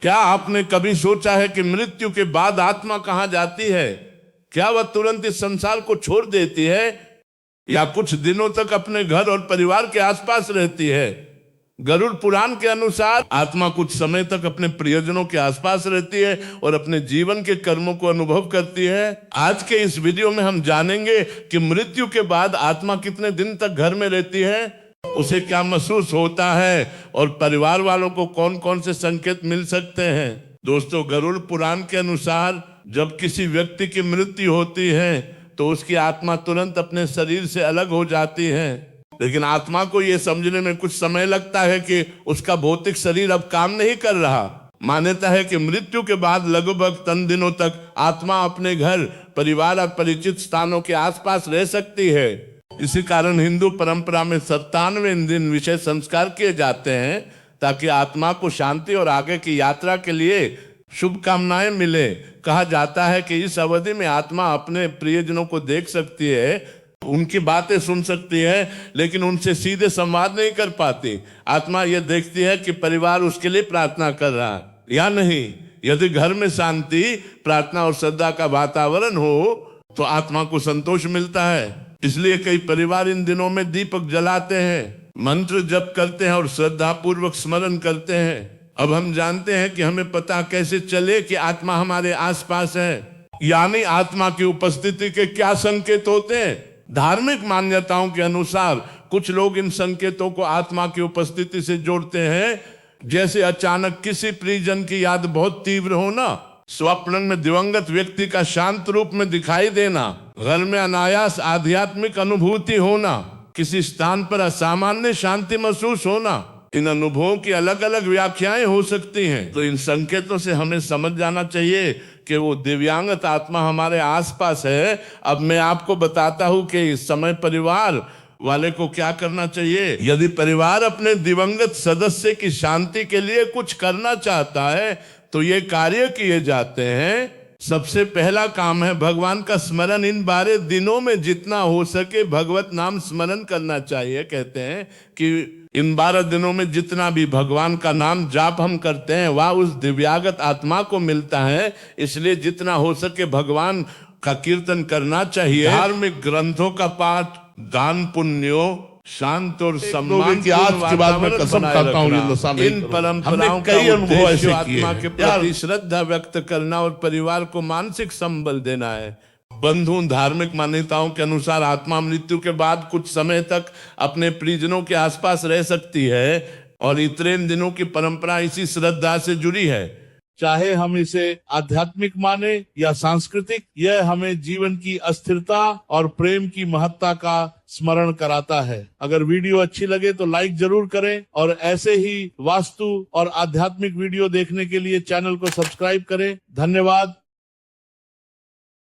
क्या आपने कभी सोचा है कि मृत्यु के बाद आत्मा कहाँ जाती है? क्या वह तुरंत इस संसार को छोड़ देती है या कुछ दिनों तक अपने घर और परिवार के आसपास रहती है? गरुड़ पुराण के अनुसार आत्मा कुछ समय तक अपने प्रियजनों के आसपास रहती है और अपने जीवन के कर्मों को अनुभव करती है। आज के इस वीडियो में हम जानेंगे कि मृत्यु के बाद आत्मा कितने दिन तक घर में रहती है, उसे क्या महसूस होता है और परिवार वालों को कौन कौन से संकेत मिल सकते हैं। दोस्तों, गरुड़ पुराण के अनुसार जब किसी व्यक्ति की मृत्यु होती है तो उसकी आत्मा तुरंत अपने शरीर से अलग हो जाती है, लेकिन आत्मा को यह समझने में कुछ समय लगता है कि उसका भौतिक शरीर अब काम नहीं कर रहा। मान्यता है कि मृत्यु के बाद लगभग 3 दिनों तक आत्मा अपने घर, परिवार और परिचित स्थानों के आसपास रह सकती है। इसी कारण हिंदू परंपरा में 97 दिन विशेष संस्कार किए जाते हैं ताकि आत्मा को शांति और आगे की यात्रा के लिए शुभकामनाएं मिले। कहा जाता है कि इस अवधि में आत्मा अपने प्रियजनों को देख सकती है, उनकी बातें सुन सकती है, लेकिन उनसे सीधे संवाद नहीं कर पाती। आत्मा यह देखती है कि परिवार उसके लिए प्रार्थना कर रहा है या नहीं। यदि घर में शांति, प्रार्थना और श्रद्धा का वातावरण हो तो आत्मा को संतोष मिलता है। इसलिए कई परिवार इन दिनों में दीपक जलाते हैं, मंत्र जप करते हैं और श्रद्धा पूर्वक स्मरण करते हैं। अब हम जानते हैं कि हमें पता कैसे चले कि आत्मा हमारे आसपास है, यानी आत्मा की उपस्थिति के क्या संकेत होते हैं। धार्मिक मान्यताओं के अनुसार कुछ लोग इन संकेतों को आत्मा की उपस्थिति से जोड़ते हैं, जैसे अचानक किसी परिजन की याद बहुत तीव्र होना, स्वप्न में दिवंगत व्यक्ति का शांत रूप में दिखाई देना, घर में अनायास आध्यात्मिक अनुभूति होना, किसी स्थान पर असामान्य शांति महसूस होना। इन अनुभवों की अलग अलग व्याख्याएं हो सकती हैं, तो इन संकेतों से हमें समझ जाना चाहिए कि वो दिव्यांगत आत्मा हमारे आसपास है। अब मैं आपको बताता हूं कि इस समय परिवार वाले को क्या करना चाहिए। यदि परिवार अपने दिवंगत सदस्य की शांति के लिए कुछ करना चाहता है तो ये कार्य किए जाते हैं। सबसे पहला काम है भगवान का स्मरण। इन 12 दिनों में जितना हो सके भगवत नाम स्मरण करना चाहिए। कहते हैं कि इन 12 दिनों में जितना भी भगवान का नाम जाप हम करते हैं वह उस दिव्यागत आत्मा को मिलता है। इसलिए जितना हो सके भगवान का कीर्तन करना चाहिए। धार्मिक ग्रंथों का पाठ, दान पुण्यों, शांत और सम्मान की आज के बाद मैं कसम खाता हूं ये नशा नहीं इन परंपराओं का उद्देश्य आत्मा के प्रति श्रद्धा व्यक्त करना और परिवार को मानसिक संबल देना है। बंधु, धार्मिक मान्यताओं के अनुसार आत्मा मृत्यु के बाद कुछ समय तक अपने परिजनों के आसपास रह सकती है और इतने दिनों की परंपरा इसी श्रद्धा से जुड़ी है। चाहे हम इसे आध्यात्मिक माने या सांस्कृतिक, यह हमें जीवन की अस्थिरता और प्रेम की महत्ता का स्मरण कराता है। अगर वीडियो अच्छी लगे तो लाइक जरूर करें और ऐसे ही वास्तु और आध्यात्मिक वीडियो देखने के लिए चैनल को सब्सक्राइब करें। धन्यवाद।